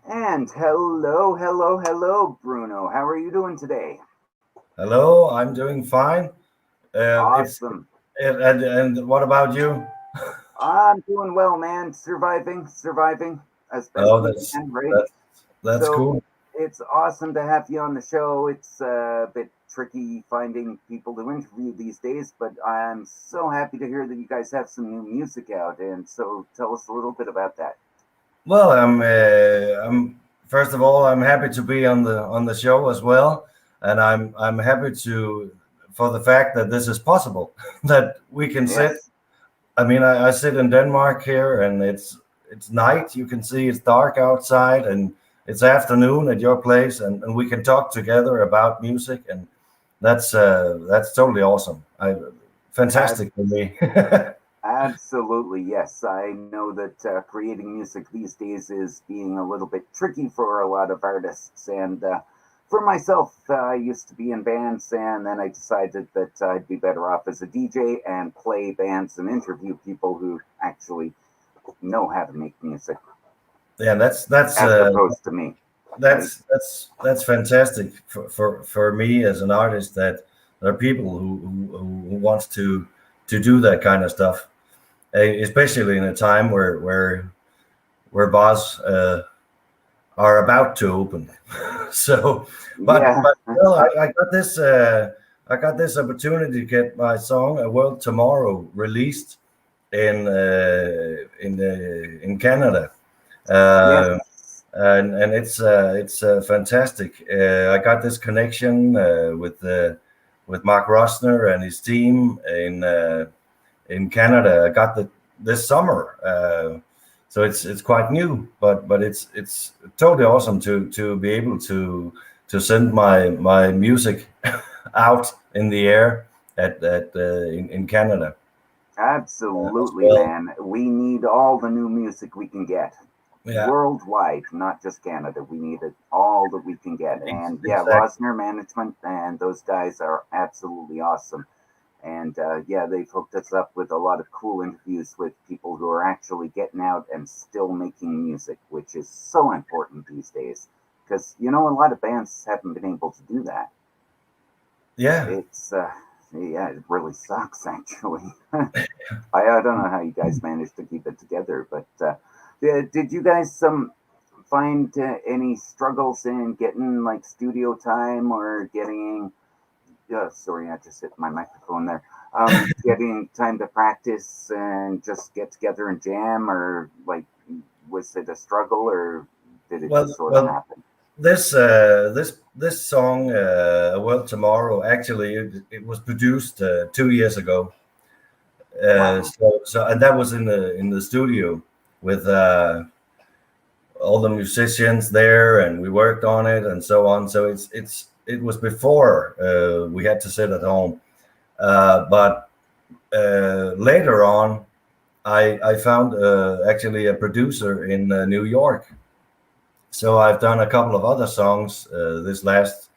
And hello, Bruno. How are you doing today? Hello, I'm doing fine. It's Awesome. and what about you? I'm doing well, man. Surviving as best Oh, we that's can, right? that's that's So cool. it's awesome to have you on the show. It's a bit tricky finding people to interview these days, but I'm so happy to hear that you guys have some new music out. And so tell us a little bit about that. Well, I'm first of all, I'm happy to be on the show as well, and I'm happy to for the fact that this is possible that we can sit. Yes, I mean, I sit in Denmark here, and it's night. You can see it's dark outside, and it's afternoon at your place, and we can talk together about music, and that's totally awesome. I ab- fantastic for me. absolutely. Yes, I know that creating music these days is being a little bit tricky for a lot of artists. And for myself, I used to be in bands, and then I decided that I'd be better off as a DJ and play bands and interview people who actually know how to make music, Yeah, as opposed to me, right? that's fantastic for me as an artist that there are people who wants to do that kind of stuff, especially in a time where bars are about to open. So, Yeah, but well, I got this opportunity to get my song "A World Tomorrow" released in Canada. Uh, yes. and it's fantastic. I got this connection with Mark Rosner and his team in Canada. I got the this summer, so it's quite new, but it's totally awesome to be able to send my music out in the air in Canada as Absolutely, well. man. We need all the new music we can get Yeah, worldwide, not just Canada. We need it all that we can get. And yeah, exactly. Rosner Management and those guys are absolutely awesome. And yeah, they've hooked us up with a lot of cool interviews with people who are actually getting out and still making music, which is so important these days. Because, you know, a lot of bands haven't been able to do that. Yeah. It's, yeah, it really sucks, actually. I don't know how you guys managed to keep it together, but did you guys find any struggles in getting like studio time or getting? Sorry, I just hit my microphone there. Getting time to practice and just get together and jam, or like, was it a struggle or did it just sort of Well, happen? this song, "Well Tomorrow," actually it was produced 2 years ago. Wow. And that was in the studio with all the musicians there, and we worked on it and so on. So it was before we had to sit at home, but later on, I found actually a producer in New York. So I've done a couple of other songs this last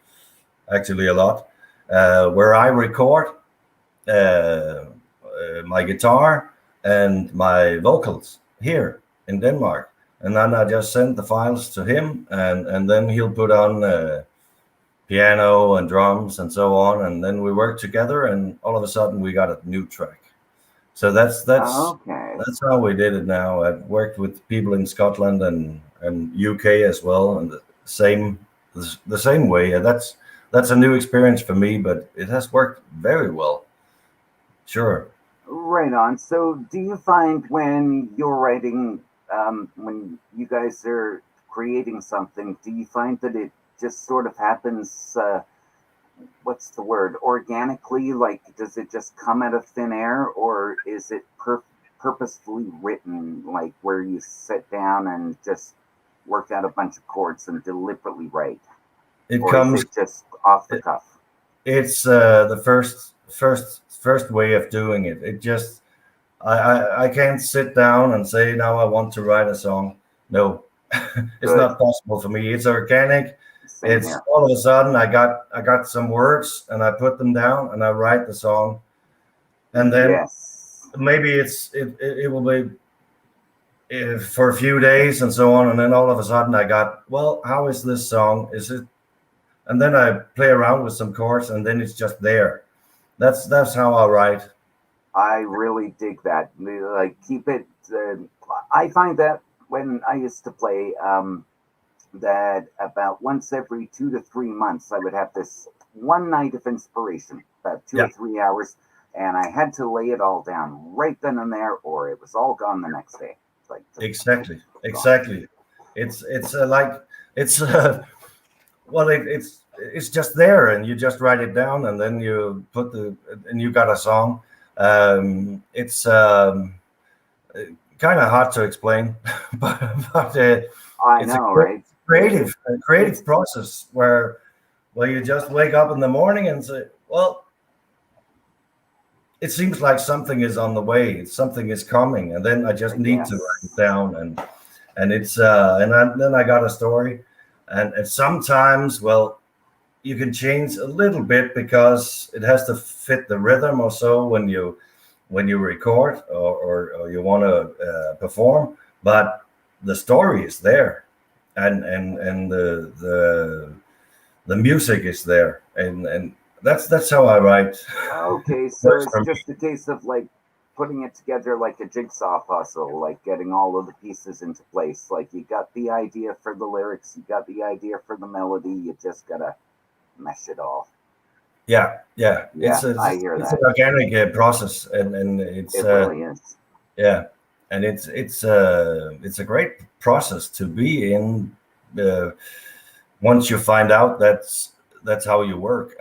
actually a lot where I record my guitar and my vocals here in Denmark, and then I just send the files to him, and then he'll put on piano and drums and so on, and then we work together, and all of a sudden we got a new track. So Okay. that's how we did it now. I've worked with people in Scotland and UK as well, and same the same way. And that's a new experience for me, but it has worked very well. Sure. Right on. So, do you find when you're writing, when you guys are creating something, do you find that it just sort of happens? What's the word? Organically, like does it just come out of thin air, or is it purposefully written, like where you sit down and just work out a bunch of chords and deliberately write, It or is comes. it just off the cuff? It's the first way of doing it. It just I can't sit down and say now I want to write a song. No, it's Good. not possible for me. It's organic. Same It's here. all of a sudden I got some words and I put them down and I write the song, and then Yes. maybe it will be for a few days and so on, and then all of a sudden I got, well, how is this song? Is it? And then I play around with some chords, and then it's just there. That's how I write. I really dig that. Like, keep it. I find that when I used to play, that about once every 2 to 3 months, I would have this one night of inspiration, about two Yeah, or 3 hours, and I had to lay it all down right then and there, or it was all gone the next day. Like, just exactly, gone. exactly. It's like it's well, it's just there, and you just write it down, and then you put and you got a song. It's kind of hard to explain, but I it's a know, right? creative It's process where you just wake up in the morning and say, well, it seems like something is on the way, something is coming, and then I just need to write it yes, down, and it's then I got a story, and sometimes, well, you can change a little bit because it has to fit the rhythm or so when you record or you want to perform, but the story is there, and the music is there, and that's how I write. okay. So Works it's for me. just a case of like putting it together like a jigsaw puzzle, like getting all of the pieces into place. Like, you got the idea for the lyrics, you got the idea for the melody, you just gotta mesh it all. Yeah, yeah. Yeah, I hear It's an that. organic process, and it's It really is. yeah, and it's a great process to be in. Uh, Once you find out that's how you work.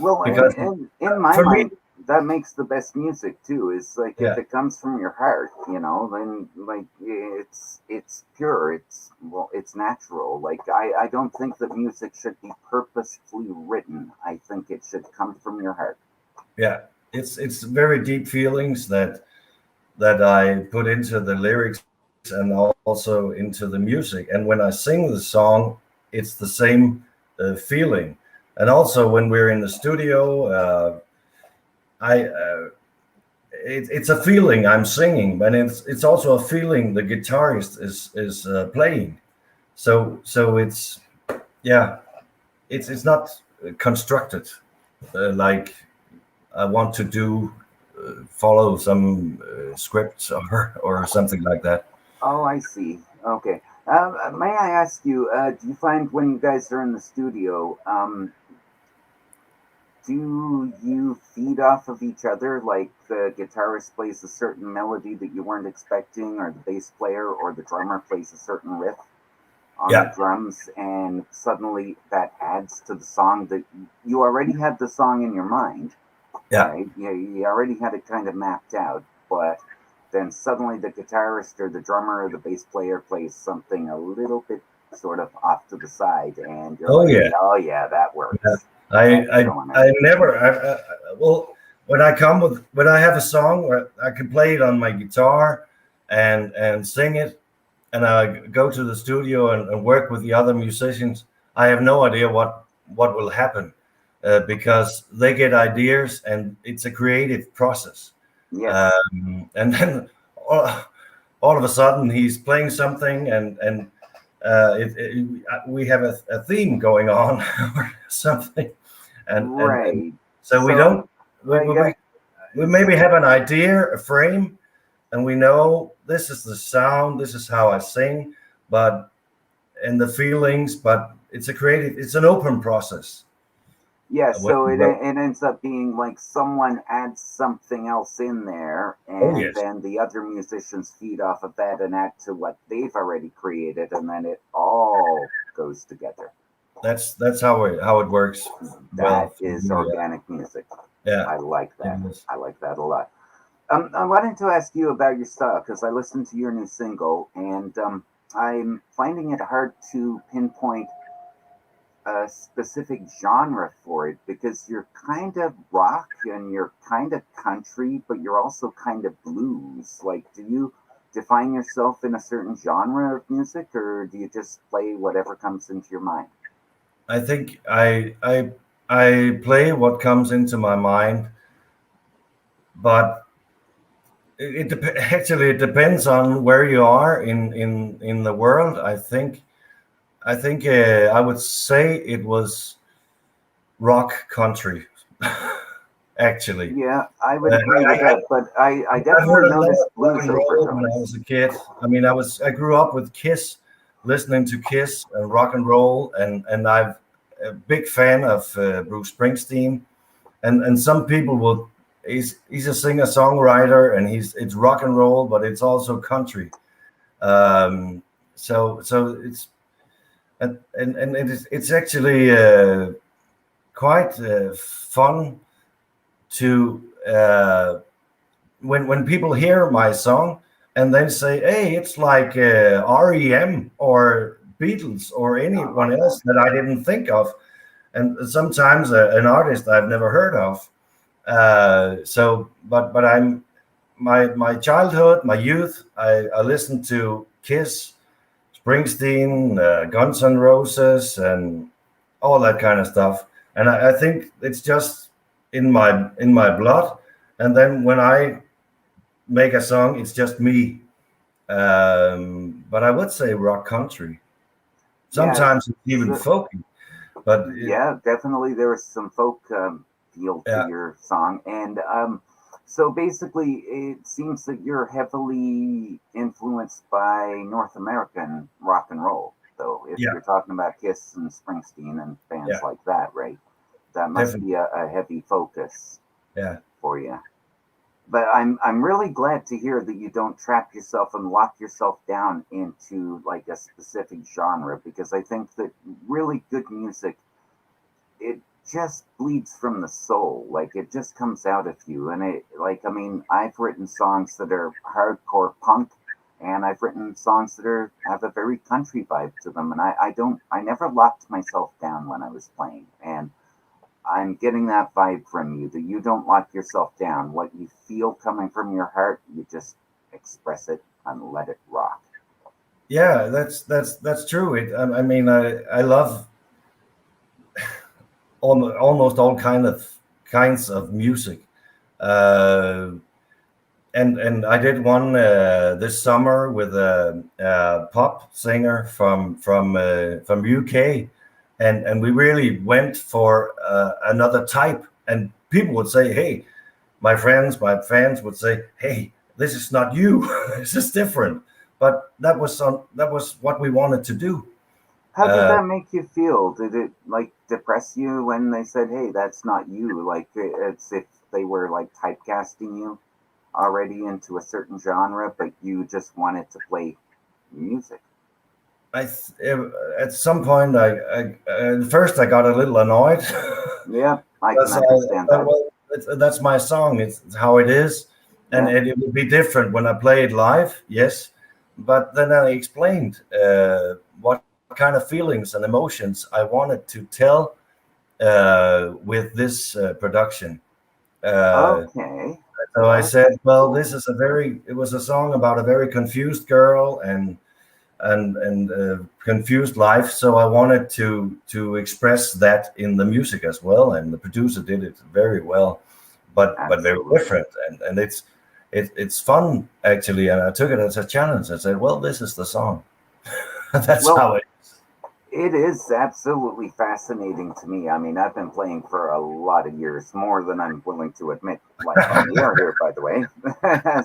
Well, Because in my for me, mind, that makes the best music too. Is like, if yeah, it comes from your heart, then like it's pure. It's natural. Like, I don't think that music should be purposefully written. I think it should come from your heart. yeah, it's very deep feelings that I put into the lyrics and also into the music. And when I sing the song, it's the same feeling. And also when we're in the studio, I it's a feeling I'm singing, but it's also a feeling the guitarist is playing. So it's yeah, it's not constructed like I want to do follow some scripts or something like that. Oh, I see. Okay. May I ask you? Do you find when you guys are in the studio, do you feed off of each other? Like, the guitarist plays a certain melody that you weren't expecting, or the bass player or the drummer plays a certain riff on the Yeah, drums, and suddenly that adds to the song that you already had the song in your mind, yeah. right? You already had it kind of mapped out, but then suddenly the guitarist or the drummer or the bass player plays something a little bit sort of off to the side, and you're Oh like, yeah. oh yeah, that Yeah. works. I That's I going in. I never well when I have a song where I can play it on my guitar and sing it, and I go to the studio and work with the other musicians, I have no idea what will happen because they get ideas and it's a creative process. Yes. And then all, all of a sudden he's playing something and we have a theme going on or something, and Right. so we So don't we, I we, got we we maybe have an idea, a frame, and we know this is the sound, this is how I sing, but and the feelings, but it's an open process. yeah, When so we it work. ends up being like someone adds something else in there, Oh and yes, then the other musicians feed off of that and add to what they've already created, and then it all goes together. that's how it works. Well, That for is me, organic music. yeah, I like it that. is. I like that a lot. I wanted to ask you about your style because I listened to your new single, and I'm finding it hard to pinpoint a specific genre for it, because you're kind of rock and you're kind of country, but you're also kind of blues. Like, do you define yourself in a certain genre of music, or do you just play whatever comes into your mind? I think I play what comes into my mind, but actually it depends on where you are in the world. I think I would say it was rock country, actually. Yeah, I would Uh, agree with I, that, but I I've heard definitely a lot noticed of rock blues and roll when I overtones. was a kid. I mean, I grew up with Kiss, listening to Kiss and rock and roll, and I'm a big fan of Bruce Springsteen. And some people will. He's a singer songwriter, and it's rock and roll, but it's also country. Um, so and it's actually quite fun to when people hear my song and then say, "Hey, it's like REM or Beatles or I anyone love that. else that I didn't think of," and sometimes an artist I've never heard of. But I'm my childhood, my youth. I listened to Kiss, Springsteen, Guns N' Roses, and all that kind of stuff. And I think it's just in my blood. And then when I make a song, it's just me. But I would say rock country. Yeah, Sometimes it's even so folky. But yeah, definitely there was some folk feel to yeah, your song, and so basically, it seems that you're heavily influenced by North American rock and roll. Though, if yeah, you're talking about Kiss and Springsteen and bands yeah, like that, right? That must definitely. be a heavy focus Yeah. for you. But I'm really glad to hear that you don't trap yourself and lock yourself down into like a specific genre, because I think that really good music, it just bleeds from the soul. Like it just comes out of you. And it, like, I mean, I've written songs that are hardcore punk, and I've written songs that are have a very country vibe to them. And I never locked myself down when I was playing. And I'm getting that vibe from you, that you don't lock yourself down. What you feel coming from your heart, you just express it and let it rock. Yeah, that's true. I mean, I love almost all kinds of music. Uh, and I did one this summer with a pop singer from UK, and we really went for another type. And people would say, "Hey," my fans would say, "Hey, this is not you. This is different." But that was what we wanted to do. How did Uh, that make you feel? Did it like depress you when they said, "Hey, that's not you"? Like it's if they were like typecasting you already into a certain genre, but you just wanted to play music. at some point, at first I got a little annoyed. Yeah, I can Because understand I thought, that. well, that's my song. It's how it is, and Yeah, it would be different when I play it live. Yes, but then I explained what kind of feelings and emotions I wanted to tell with this production. Uh, okay. so I That's said, well, cool. it was a song about a very confused girl and confused life. So I wanted to express that in the music as well, and the producer did it very well, but very Absolutely. different, and it's fun actually. And I took it as a challenge. I said, well, this is the song. That's Well, how it. it is absolutely fascinating to me. I mean, I've been playing for a lot of years, more than I'm willing to admit, like on the air here, by the way.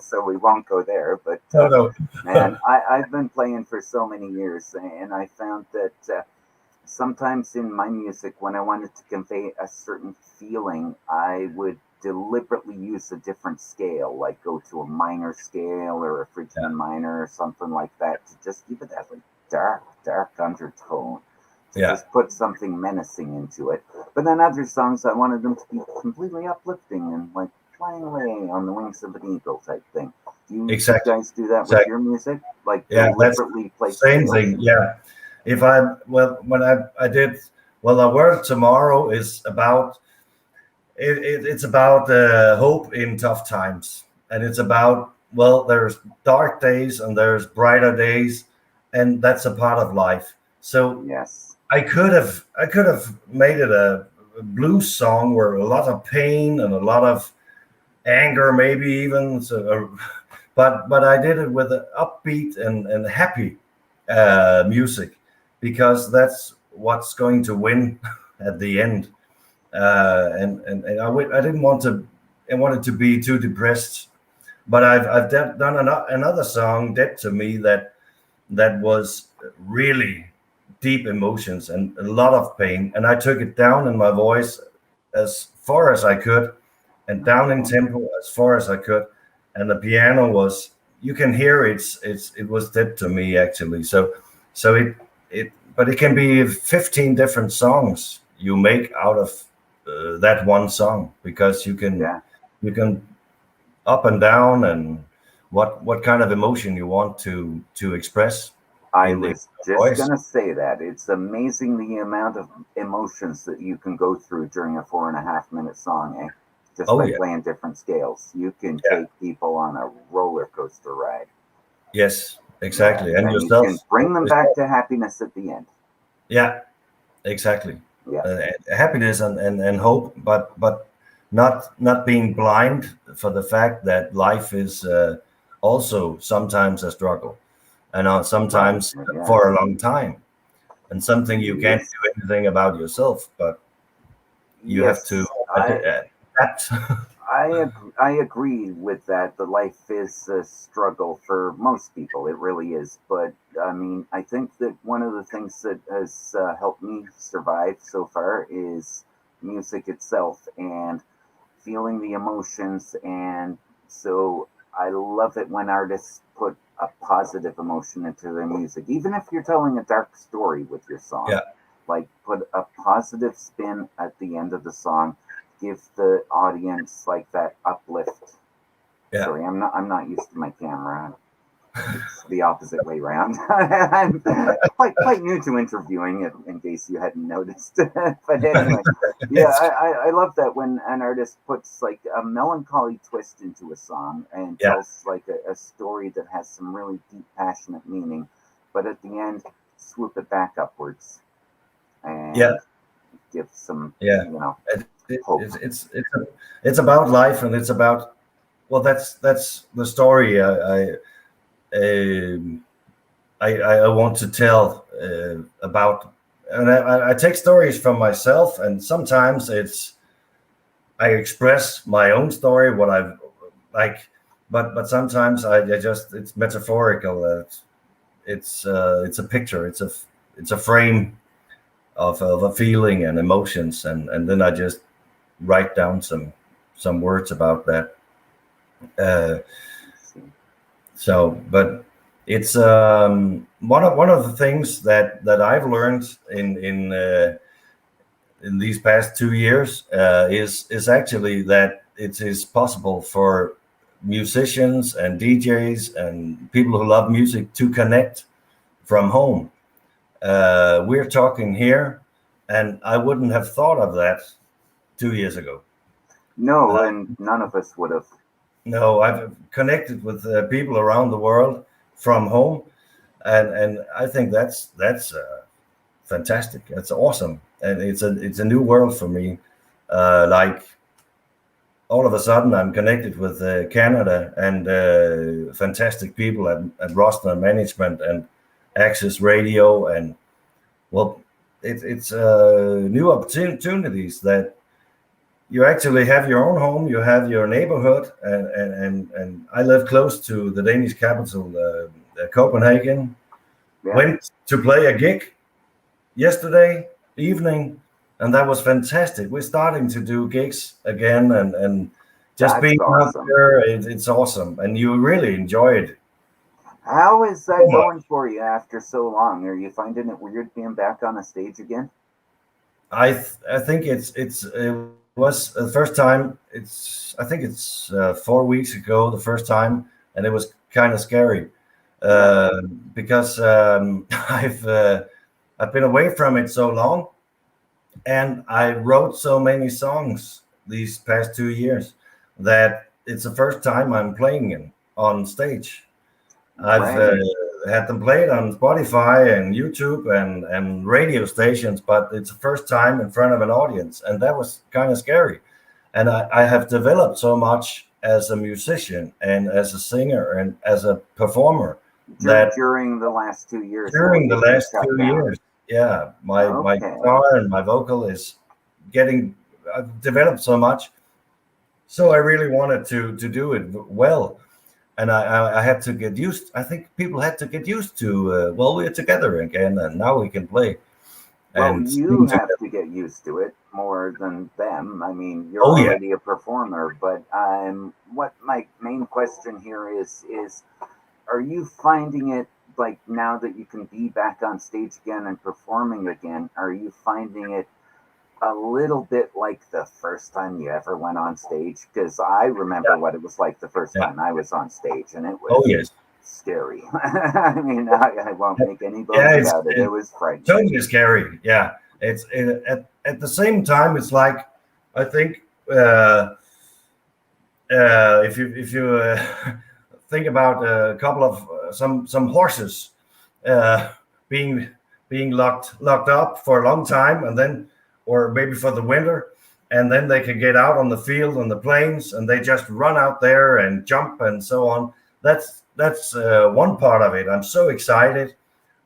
So we won't go there. But No, no. man, I've been playing for so many years, and I found that sometimes in my music, when I wanted to convey a certain feeling, I would deliberately use a different scale, like go to a minor scale or a Yeah, Phrygian minor or something like that, to just give it that like dark undertone, to yeah, just put something menacing into it. But then other songs, I wanted them to be completely uplifting and like flying away on the wings of an eagle type thing. Do you exactly, guys do that with exactly. your music? Like Yeah, that's deliberately play same scales? thing. Yeah, if I well when I did well, our word tomorrow is about it's about hope in tough times, and it's about, well, there's dark days and there's brighter days, and that's a part of life. So Yes. I could have made it a blues song where a lot of pain and a lot of anger, maybe even. So, but I did it with an upbeat and happy music, because that's what's going to win at the end. I didn't want to. I wanted to be too depressed, but I've done another song, "Dead to Me," that was really deep emotions and a lot of pain, and I took it down in my voice as far as I could, and down in tempo as far as I could, and the piano was, you can hear it was dead to me actually. So it but it can be 15 different songs you make out of that one song, because you can up and down, and what kind of emotion you want to express I in the was just voice. going to say that. It's amazing the amount of emotions that you can go through during a 4.5 minute song, eh? Just by playing different scales. You can take people on a roller coaster ride. Yes, exactly. And you yourself. can bring them back to happiness at the end. Yeah, exactly. Yeah. Happiness and hope, but not being blind for the fact that life is also sometimes a struggle, and sometimes for a long time, and something you can't do anything about yourself, but you have to adapt. I agree with that. The life is a struggle for most people. It really is. But I mean, I think that one of the things that has helped me survive so far is music itself and feeling the emotions. And so I love it when artists put a positive emotion into their music, even if you're telling a dark story with your song. Yeah. Like put a positive spin at the end of the song, give the audience like that uplift. Yeah. Sorry, I'm not used to my camera. It's the opposite way around. I'm quite new to interviewing, in case you hadn't noticed. But anyway, yeah, I love that when an artist puts like a melancholy twist into a song and tells like a story that has some really deep, passionate meaning, but at the end, swoop it back upwards and give some, hope. It's about life, and it's about, well, that's the story I want to tell about, and I take stories from myself, and sometimes I express my own story, what I've like, but sometimes I just, it's metaphorical. It's a picture. It's a frame of a feeling and emotions, and then I just write down some words about that. But it's one of the things that I've learned in these past 2 years is actually that it is possible for musicians and DJs and people who love music to connect from home. We're talking here, and I wouldn't have thought of that 2 years ago. No, and none of us would have. No, I've connected with people around the world from home, and I think that's fantastic. That's awesome, and it's a new world for me. Like all of a sudden, I'm connected with Canada and fantastic people at Roster Management and Access Radio, and well, it's new opportunities that you actually have your own home, you have your neighborhood, and I live close to the Danish capital, Copenhagen. Yeah. Went to play a gig yesterday evening, and that was fantastic. We're starting to do gigs again, and just That's being awesome. out there, it's awesome, and you really enjoy it. How is that going for you after so long? Are you finding it weird being back on a stage again? I think it was the first time. I think it's 4 weeks ago, the first time, and it was kind of scary because I've been away from it so long, and I wrote so many songs these past 2 years that it's the first time I'm playing on stage. I've had them played on Spotify and YouTube and radio stations, but it's the first time in front of an audience, and that was kind of scary. And I have developed so much as a musician and as a singer and as a performer that during the last 2 years. During the last shut 2 years, yeah, my Okay. guitar and my vocal is getting developed so much. So I really wanted to do it well, and I had to get used. I think people had to get used to. Well, we're together again, and now we can play. Well, And you have to get used to it more than them. I mean, you're Oh, yeah. already a performer, but what my main question here is, are you finding it like now that you can be back on stage again and performing again? Are you finding it a little bit like the first time you ever went on stage? Because I remember what it was like the first Yeah. time I was on stage, and it was Oh yes, scary. I mean, I won't make any bones Yeah, about it. It was frightening. totally scary. Yeah, at the same time, it's like I think if you think about a couple of some horses uh, being locked up for a long time, and then or maybe for the winter, and then they can get out on the field on the plains, and they just run out there and jump and so on. That's one part of it. I'm so excited,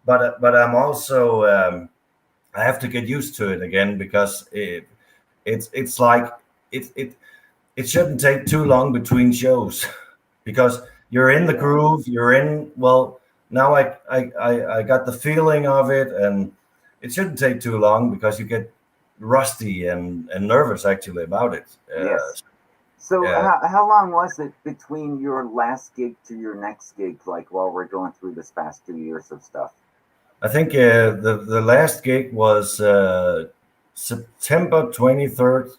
but I'm also I have to get used to it again because it's like it shouldn't take too long between shows because you're in the groove, you're in. Well, now I got the feeling of it, and it shouldn't take too long because you get rusty and nervous actually about it. Yes. So how long was it between your last gig to your next gig, like while we're going through this past 2 years of stuff? I think the last gig was September 23rd,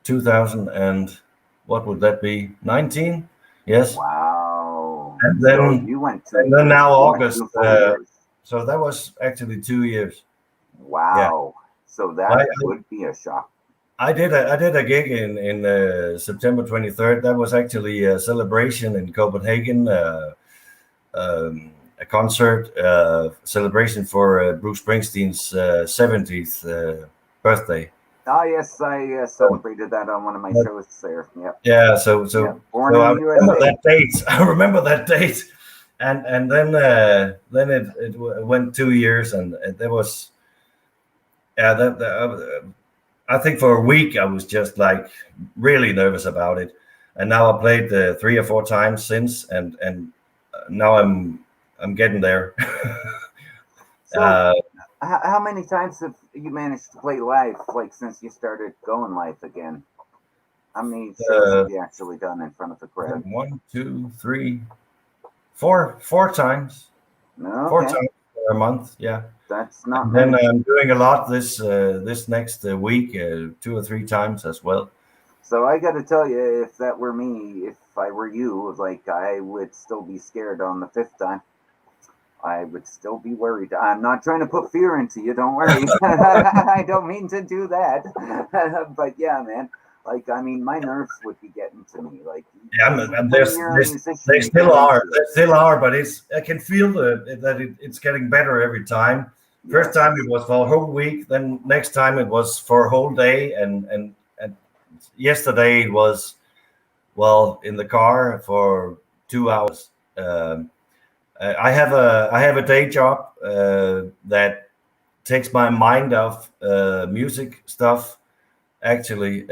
2000, and what would that be? 19? Yes. Wow. And then So you went to and then now you went August. 2 full years. So that was actually 2 years. Wow. So that would be a shock. I did a gig in September 23rd. That was actually a celebration in Copenhagen, a concert celebration for Bruce Springsteen's 70th birthday. Oh yes, I celebrated that on one of my shows there. Yep. Yeah, so Born I in the remember USA. that date. I remember that date, and then it went 2 years, and there was I think for a week I was just like really nervous about it, and now I played 3 or 4 times since, and now I'm getting there. So, how many times have you managed to play live, like since you started going live again? How many shows have you actually done in front of the crowd? 1, 2, 3, 4 times. Okay. 4 times a month, yeah. That's not And then many. I'm doing a lot this next week, 2 or 3 times as well. So I got to tell you, if that were me, if I were you, like I would still be scared on the 5th time. I would still be worried. I'm not trying to put fear into you. Don't worry. I don't mean to do that. But yeah, man. Like, I mean, my nerves would be getting to me. Like, yeah, they still are. They still are, but I can feel that it's getting better every time. First time it was for a whole week. Then next time it was for a whole day, and yesterday it was in the car for 2 hours. I have a day job that takes my mind off music stuff. Actually,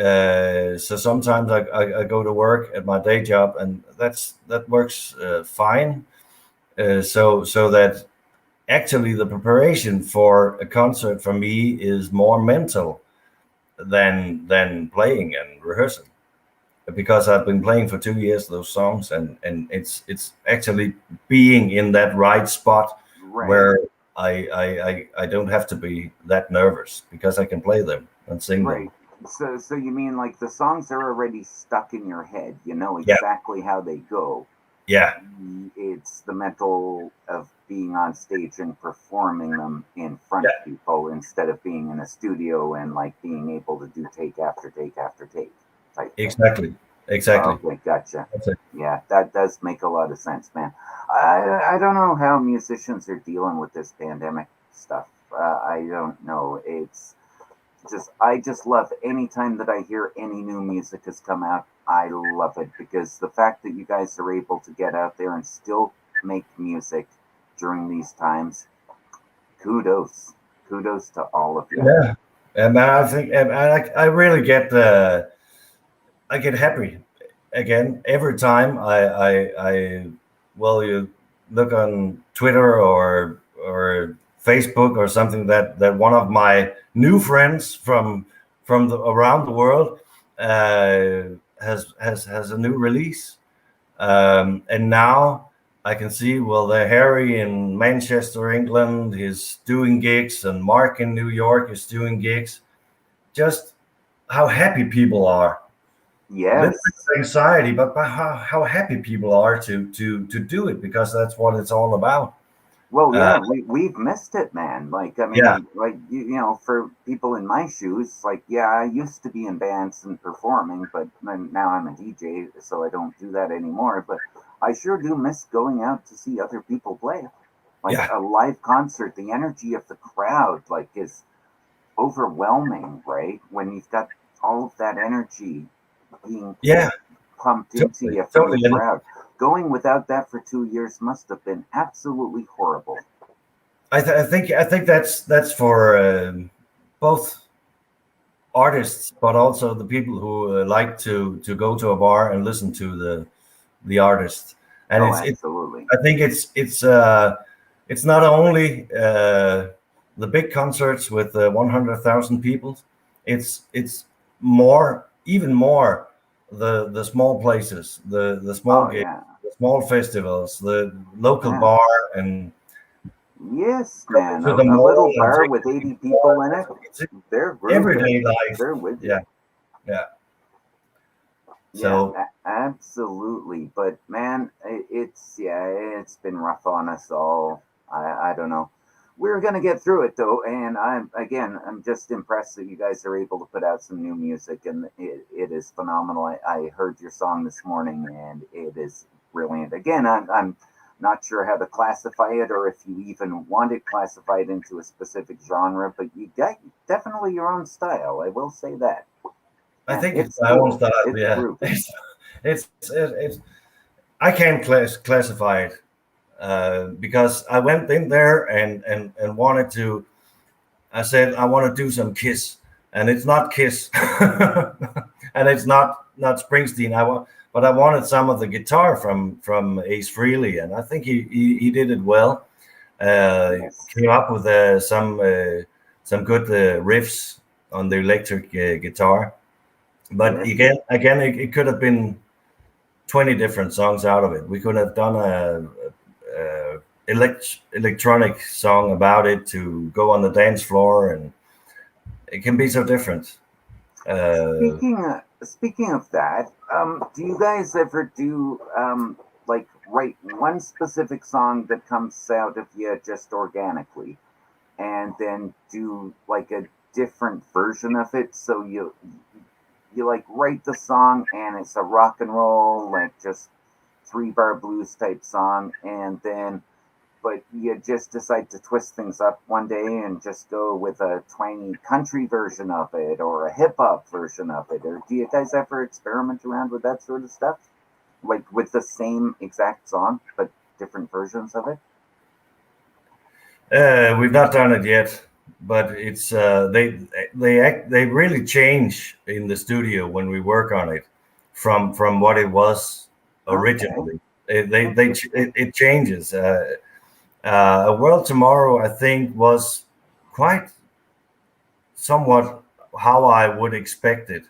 so sometimes I go to work at my day job, and that works fine. So that actually the preparation for a concert for me is more mental than playing and rehearsing, because I've been playing for 2 years those songs, and it's actually being in that right spot where I don't have to be that nervous because I can play them and sing them. So you mean like the songs are already stuck in your head? You know exactly how they go. Yeah. It's the mental of being on stage and performing them in front of people instead of being in a studio and like being able to do take after take after take. Exactly. Okay, gotcha. Yeah, that does make a lot of sense, man. I don't know how musicians are dealing with this pandemic stuff. I don't know. It's just I just love any time that I hear any new music has come out. I love it, because the fact that you guys are able to get out there and still make music during these times, kudos. Kudos to all of you. Yeah, and I think, and I really get I get happy again every time I well, you look on Twitter or Facebook or something, that one of my new friends from around the world has a new release, and now I can see, well, the Harry in Manchester, England is doing gigs, and Mark in New York is doing gigs. Just how happy people are. A little Yes. bit of anxiety, but how happy people are to do it, because that's what it's all about. Well, Uh, yeah, we've missed it, man. Like, I yeah, mean, like you know, for people in my shoes, like, yeah, I used to be in bands and performing, but now I'm a DJ, so I don't do that anymore. But I sure do miss going out to see other people play. Like yeah, a live concert, the energy of the crowd, like, is overwhelming, right? When you've got all of that energy being yeah, pumped into totally, you from the totally. And crowd. Going without that for 2 years must have been absolutely horrible. I think that's for both artists, but also the people who like to go to a bar and listen to the artist. And Oh, it's absolutely. I think it's not only the big concerts with 100,000 people. It's more, even more, the small places, the small Oh, gigs, yeah. the small festivals, the local Yeah. bar, and Yes, going man. to the A little mall and bar taking with people 80 to people in bars. it, It's they're grooving. everyday life. They're with you. Yeah, yeah. Yeah, So absolutely. But man, yeah, it's been rough on us all. I don't know. We're gonna get through it though, and I'm just impressed that you guys are able to put out some new music, and it is phenomenal. I heard your song this morning, and it is brilliant. Again, I'm not sure how to classify it, or if you even want it classified into a specific genre, but you got definitely your own style. I will say that. I And think it's it's my own cool. style. It's Yeah, groovy. it's I can't classify it because I went in there and wanted to. I said I want to do some Kiss, and it's not Kiss, and it's not Springsteen. But I wanted some of the guitar from Ace Frehley, and I think he did it well. Yes. Came up with some good riffs on the electric guitar. But Yes. again, it could have been 20 different songs out of it. We could have done a electronic song about it to go on the dance floor, and it can be so different. Uh, Speaking of that, do you guys ever do like write one specific song that comes out of you just organically, and then do like a different version of it? So you like write the song and it's a rock and roll, like just 3 bar blues type song, and then but you just decide to twist things up one day and just go with a twangy country version of it or a hip hop version of it? Or do you guys ever experiment around with that sort of stuff? Like with the same exact song, but different versions of it? we've not done it yet, but it's they really change in the studio when we work on it from what it was Okay. originally. It changes. A World Tomorrow, I think, was quite somewhat how I would expect it.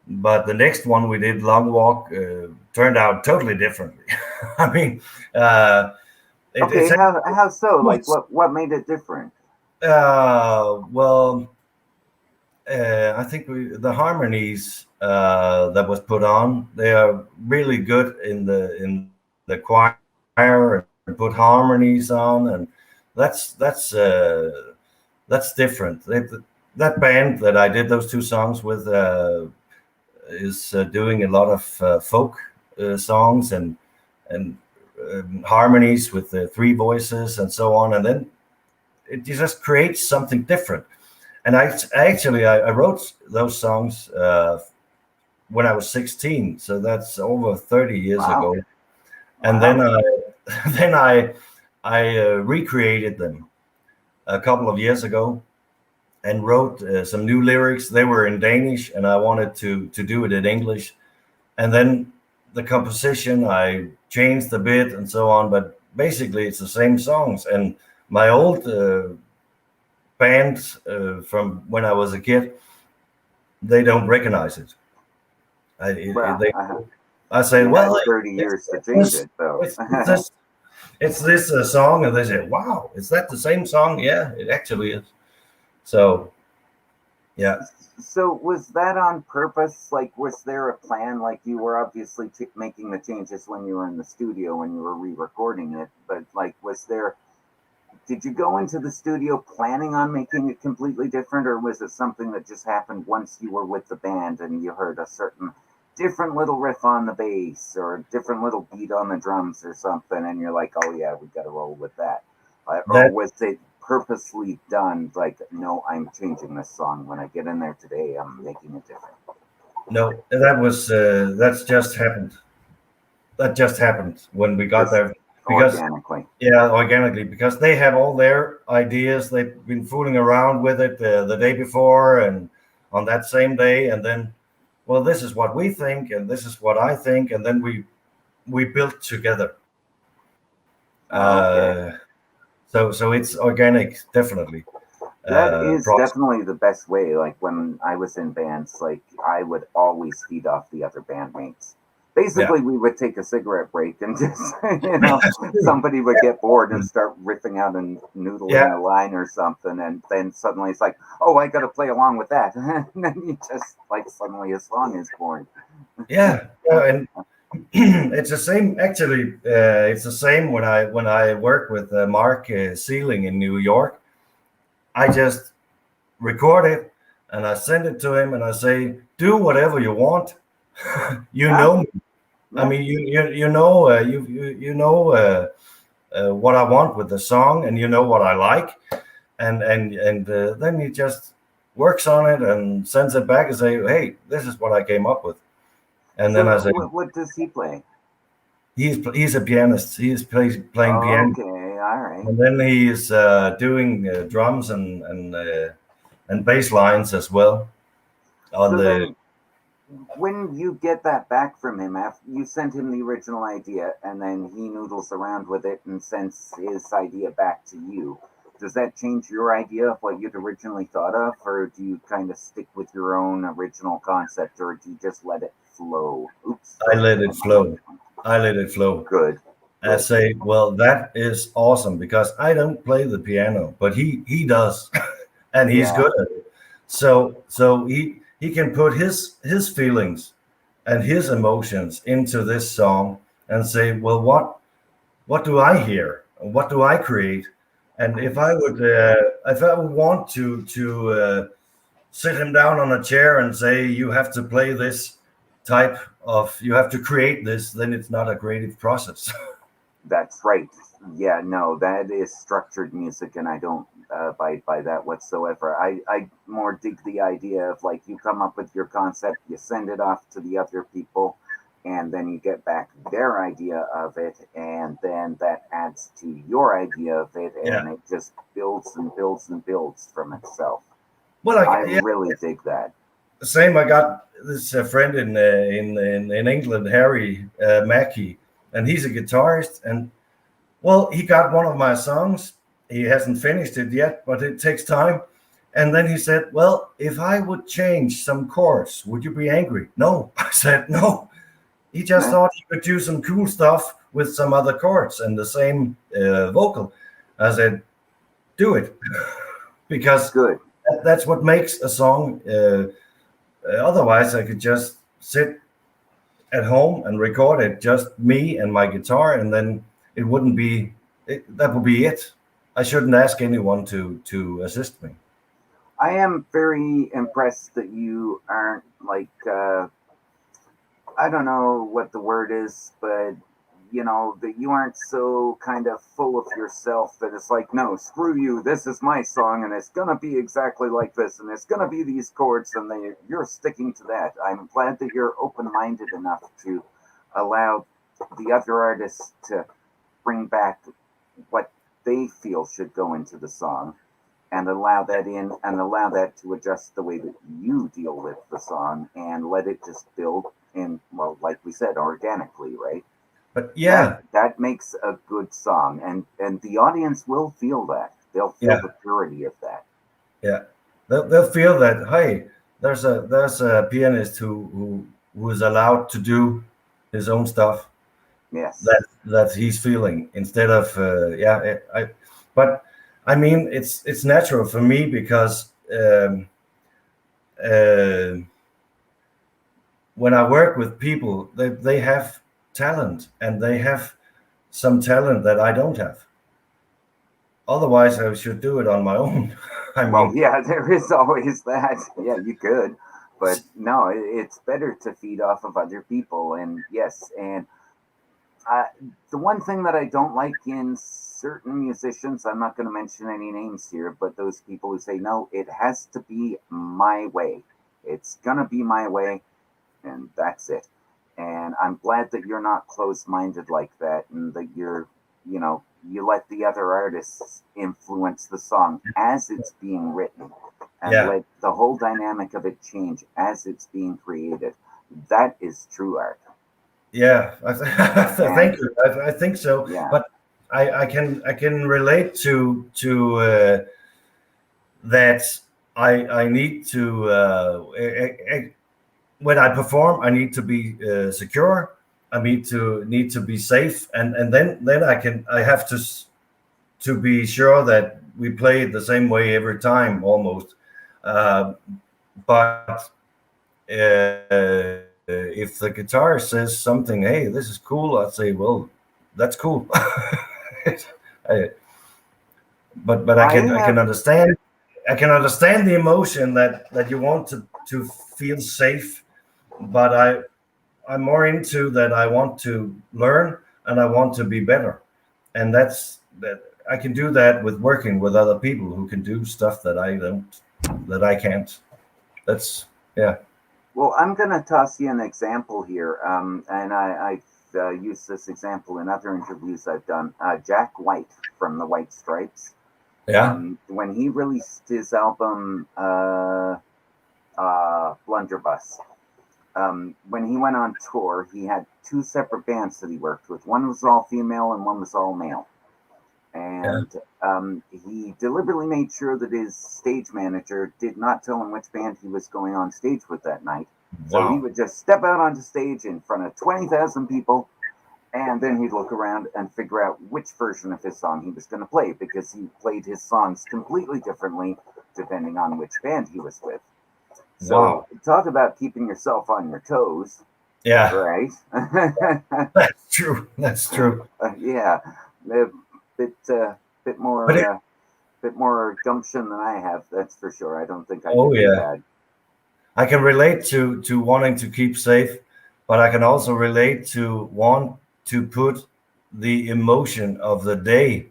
But the next one we did, Long Walk, turned out totally differently. I mean, uh, it's Okay, how so? Like was, what made it different? well, I think the harmonies that was put on, they are really good in the choir, and put harmonies on, and that's that's different. That band that I did those two songs with is doing a lot of folk songs and harmonies with the three voices and so on, and then it just creates something different. And I wrote those songs when I was 16. So that's over 30 years Wow. ago. And then then I recreated them a couple of years ago and wrote some new lyrics. They were in Danish, and I wanted to do it in English. And then the composition I changed a bit and so on, but basically it's the same songs. And my old band from when I was a kid, they don't recognize it. I say, well, 30 years to change it, though. It's this song, and they say, wow, is that the same song? Yeah, it actually is. So, yeah. So was that on purpose? Like, was there a plan? Like, you were obviously making the changes when you were in the studio, when you were re-recording it, but like, did you go into the studio planning on making it completely different, or was it something that just happened once you were with the band and you heard a certain different little riff on the bass or a different little beat on the drums or something, and you're like, oh yeah, we got to roll with that? Or was it purposely done, like, no, I'm changing this song. When I get in there today, I'm making it different? No, that's just happened. That just happened when we got there. Because, organically, because they have all their ideas. They've been fooling around with it the day before and on that same day, and then, well, this is what we think, and this is what I think, and then we built together. So it's organic, definitely. That is definitely the best way. Like, when I was in bands, like, I would always feed off the other bandmates. Basically, we would take a cigarette break and just, somebody would get bored and start riffing out and noodling a line or something. And then suddenly it's like, oh, I got to play along with that. And then you just, like, suddenly a song is born. Yeah. And it's the same, actually. It's the same when I work with Mark Sealing in New York. I just record it and I send it to him and I say, do whatever you want. You know me. I mean, you know you know what I want with the song, and you know what I like, and then he just works on it and sends it back and say, hey, this is what I came up with. And then I say, what does he play? He's a pianist. He is playing piano. Okay, all right. And then he is doing drums and bass lines as well. When you get that back from him, after you send him the original idea and then he noodles around with it and sends his idea back to you, does that change your idea of what you'd originally thought of, or do you kind of stick with your own original concept, or do you just let it flow? I let it flow. Good. I say, well, that is awesome, because I don't play the piano, but he does, and he's good at it. So he can put his feelings and his emotions into this song and say, well, what do I hear? What do I create? And if I would want to sit him down on a chair and say, you have to play this type of, you have to create this, then it's not a creative process. That's right. Yeah, no, that is structured music, and I don't abide by that whatsoever. I more dig the idea of, like, you come up with your concept, you send it off to the other people, and then you get back their idea of it, and then that adds to your idea of it, and it just builds and builds and builds from itself. Well, I really dig that. Same. I got this friend in England, Harry Mackey, and he's a guitarist, and well, he got one of my songs. He hasn't finished it yet, but it takes time. And then he said, well, if I would change some chords, would you be angry? No. I said, no. He just thought he could do some cool stuff with some other chords and the same vocal. I said, do it. Because that's what makes a song. Otherwise, I could just sit at home and record it, just me and my guitar, and then it wouldn't be, that would be it. I shouldn't ask anyone to assist me. I am very impressed that you aren't like, I don't know what the word is, but that you aren't so kind of full of yourself that it's like, no, screw you, this is my song and it's gonna be exactly like this and it's gonna be these chords and you're sticking to that. I'm glad that you're open-minded enough to allow the other artists to bring back what they feel should go into the song and allow that in and allow that to adjust the way that you deal with the song and let it just build in, well, like we said, organically, right? But yeah, that makes a good song, and the audience will feel that. They'll feel the purity of that. Yeah, they'll feel that. Hey, there's a pianist who is allowed to do his own stuff. Yes, that he's feeling instead of But I mean, it's natural for me because when I work with people, they have talent and they have some talent that I don't have. Otherwise, I should do it on my own. there is always that. Yeah, you could, but no, it's better to feed off of other people. And yes, and the one thing that I don't like in certain musicians, I'm not going to mention any names here, but those people who say, no, it has to be my way. It's going to be my way, and that's it. And I'm glad that you're not closed-minded like that, and that you let the other artists influence the song as it's being written, and let the whole dynamic of it change as it's being created. That is true art. Yeah, thank you. I think so. Yeah. But I can relate to that. I need to when I perform, I need to be secure. I need to be safe, and then I have to be sure that we play it the same way every time almost. But if the guitar says something, hey, this is cool, I'd say, well, that's cool. But I can understand the emotion that you want to feel safe, but I'm more into that. I want to learn and I want to be better, and that I can do that with working with other people who can do stuff that I can't. That's Well, I'm going to toss you an example here, and I've used this example in other interviews I've done. Jack White from the White Stripes. Yeah. When he released his album Blunderbuss, when he went on tour, he had two separate bands that he worked with. One was all female and one was all male. And he deliberately made sure that his stage manager did not tell him which band he was going on stage with that night. So he would just step out onto stage in front of 20,000 people, and then he'd look around and figure out which version of his song he was going to play, because he played his songs completely differently depending on which band he was with. So talk about keeping yourself on your toes. Yeah. Right? That's true. That's true. Yeah. Bit more gumption than I have, that's for sure. I don't think I can do that. I can relate to wanting to keep safe, but I can also relate to want to put the emotion of the day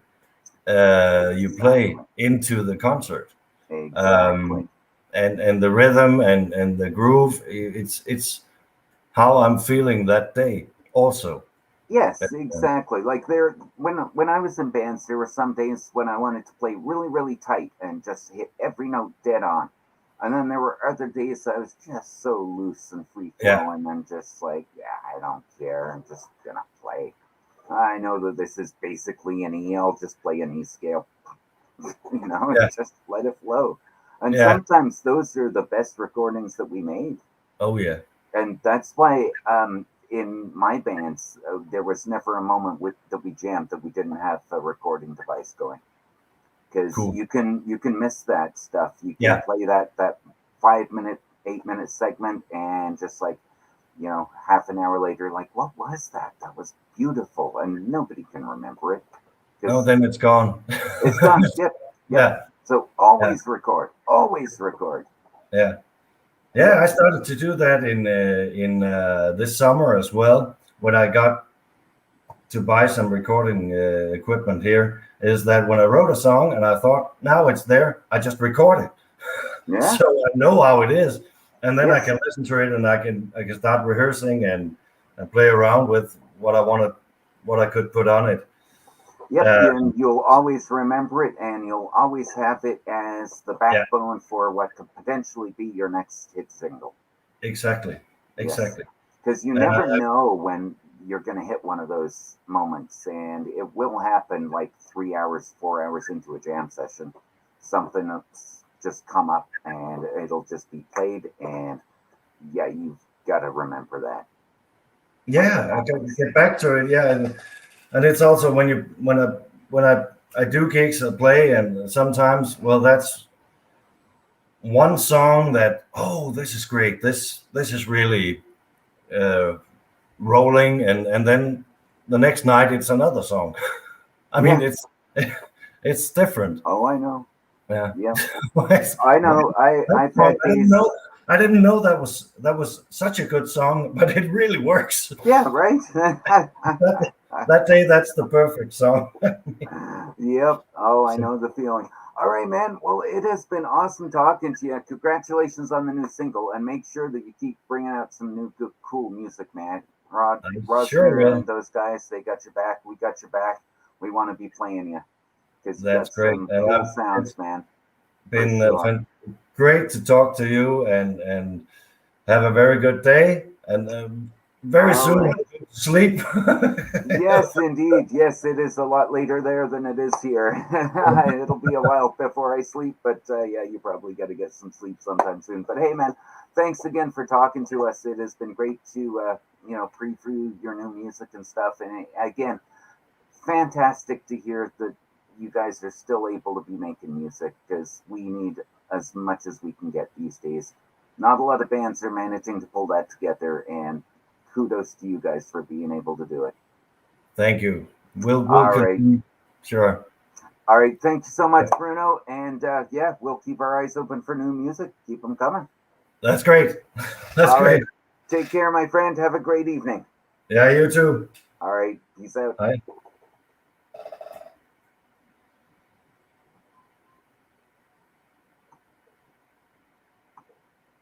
you play into the concert. Exactly. And the rhythm and the groove, it's how I'm feeling that day also. Yes, exactly. Like when I was in bands, there were some days when I wanted to play really, really tight and just hit every note dead on. And then there were other days I was just so loose and free flowing and just like, I don't care. I'm just gonna play. I know that this is basically an E. I'll just play an E scale. Just let it flow. And sometimes those are the best recordings that we made. Oh yeah. And that's why in my bands, there was never a moment that we jammed that we didn't have a recording device going, because you can miss that stuff. You can play that 5 minute, 8 minute segment, and just like half an hour later, like, what was that? That was beautiful, and nobody can remember it. No, then it's gone. It's gone. Yep. Yeah. So always record. Always record. Yeah. Yeah, I started to do that in this summer as well, when I got to buy some recording equipment here is that when I wrote a song and I thought, now it's there, I just record it. Yeah. So I know how it is, and then Yes. I can listen to it, and I can start rehearsing and play around with what I could put on it. Yep, and you'll always remember it, and you'll always have it as the backbone for what could potentially be your next hit single. Exactly. Because you never know when you're going to hit one of those moments, and it will happen like 3 hours, 4 hours into a jam session. Something that's just come up, and it'll just be played, and yeah, you've got to remember that. Yeah, I can get back to it. Yeah, and it's also when I do gigs, I play, and sometimes, well, that's one song that, oh, this is great. This is really rolling, and then the next night it's another song. I mean, it's different. Oh, I know. Yeah. I know. I've had these. I didn't know that was such a good song, but it really works. Yeah, right. that day, that's the perfect song. Yep. Oh, I know the feeling. All right, man. Well, it has been awesome talking to you. Congratulations on the new single, and make sure that you keep bringing out some new, good, cool music, man. Rosner and those guys, they got your back. We got your back. We want to be playing you because that's great. Some cool sounds, man. Been great to talk to you, and have a very good day, and very soon sleep. Yes, indeed. Yes, it is a lot later there than it is here. It'll be a while before I sleep, but yeah, you probably got to get some sleep sometime soon. But hey, man, thanks again for talking to us. It has been great to preview your new music and stuff. And again, fantastic to hear that you guys are still able to be making music, because we need as much as we can get these days. Not a lot of bands are managing to pull that together, and kudos to you guys for being able to do it. Thank you. We'll continue. Right. Sure. All right. Thank you so much, Bruno. And yeah, we'll keep our eyes open for new music. Keep them coming. That's great. That's great. Right. Take care, my friend. Have a great evening. Yeah, you too. All right. Peace out. Bye.